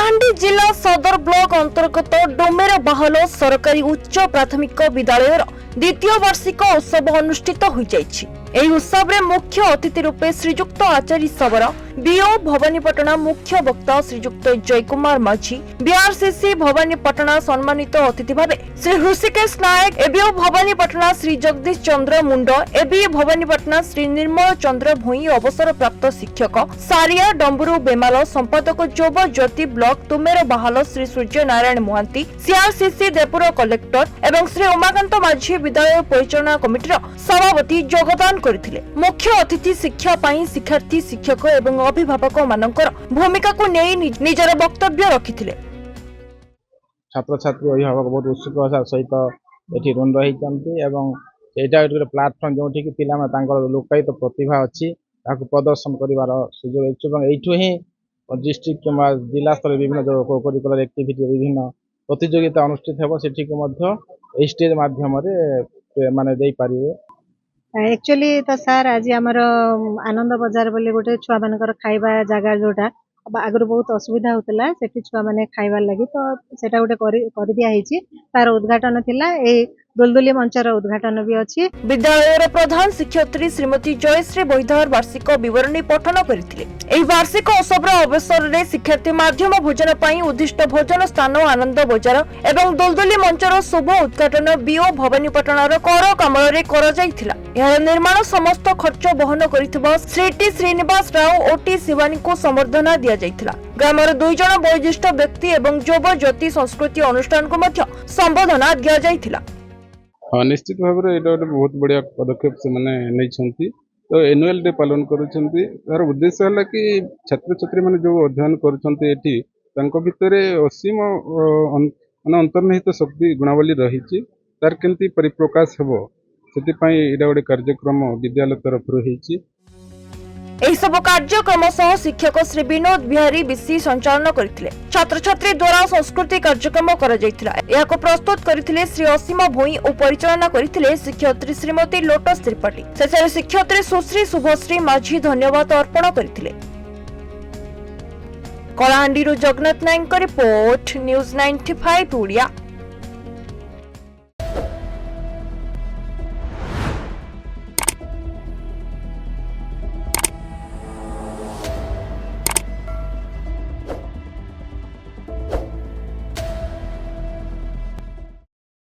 कलाहांडी जिला सदर ब्लॉक अंतर्गत डोमेर बाहल सरकारी उच्च प्राथमिक विद्यालय द्वितीय वार्षिक उत्सव अनुष्ठित हो जाइछि। एही उत्सव रे मुख्य अतिथि रूपे श्रीजुक्त आचार्य सबर बीओ भवानीपटना मुख्य वक्ता श्रीजुक्त जयकुमार माझी बीआरसीसी भवानीपटना सम्मानित अतिथि भावे श्री ऋषिकेश नायक एबीओ भवानीपटना श्री जगदीश चंद्र मुंड एबी भवानीपटना श्री निर्मल चंद्र भोई अवसर प्राप्त शिक्षक सारिया डंबुरु बेमाल संपादक जोब ज्योति block तुमेर Bahal Shri Surya Narayan Mohanty CRCC देपुर collector एवं श्री उमाकांत माझी विद्यालय परिचालना कमिटीर सभापति योगदान करथिले। मुख्य अतिथि शिक्षा पाई शिक्षार्थी शिक्षक एवं अभिभावक मानकर भूमिका को नहीं निजर वक्तव्य रखिथिले। छात्र छात्री अभिभावक बहुत उत्सुकतार सहित एठी रुंड होइचंती एवं एटा एक प्लाटफॉर्म जोठी कि पिला मा तांकर लोकायित प्रतिभा अछि ताकु प्रदर्शन करिवार सुযোগ अछि एवं एठु ही डिस्ट्रिक्ट किंवा जिला स्तर विभिन्न जो कोकरिकुलर एक्टिविटी विभिन्न प्रतियोगिता अनुष्ठित हेबो सेठी को मध्य ए स्टेज माध्यम रे माने देई पारिबे। एक्चुअली तो सर आज आमर आनंद बजार बोले गोटे छुआ मानकर खाइबा जगह जोटा आगु बहुत असुविधा होता से छुआ मैंने खाइबार लगी तो सेटा गोटे कर दिया है तार उद्घाटन थिला ए दुलदुली मंचर उद्घाटन भी अच्छी। विद्यालय प्रधान शिक्षयित्री श्रीमती जयश्री बैधर वार्षिक विवरणी पठन करथिले। एही वार्षिक उत्सव अवसर में शिक्षार्थी माध्यम भोजन पाई उद्दिष्ट भोजन स्थान आनंद बजार एवं दुलदुली मंचर शुभ उद्घाटन बीओ भवानीपटनार कर कमल रे कर जाइथिला। यह निर्माण समस्त खर्च बहन करिथिबा श्री टी श्रीनिवास राव ओटी शिवानी को संबर्धना दिया जाइथिला। ग्रामर 2 जण वयोज्येष्ठ व्यक्ति एवं जोब ज्योति संस्कृति अनुष्ठान को मध्य संबर्धना दिया जाइथिला। हाँ निश्चित भाव में यहाँ गोटे बहुत बढ़िया पदक्षेप से मैंने तो एनुअल डे पालन करुँचे तार उद्देश्य है कि छात्र छात्री मैंने जो अध्ययन कर असीम अंतर्निहित शक्ति गुणावली रही तार केमती परिप्रकाश हेबो सेतिपाई एटा गोटे कार्यक्रम विद्यालय तरफ रही। एही सब कार्यक्रम सह शिक्षक श्री विनोद बिहारी बिसी संचालन करथिले। छात्र छात्री द्वारा संस्कृति कार्यक्रम करा जायथिला। याको प्रस्तुत करथिले श्री असीम भोई और परिचालना करथिले शिक्षयित्री श्रीमती लोटस त्रिपाठी। शेषे शिक्षयित्री सुश्री शुभश्री माझी धन्यवाद अर्पण करथिले। कलाहांडी जगन्नाथ नायक रिपोर्ट न्यूज 95 ओडिया।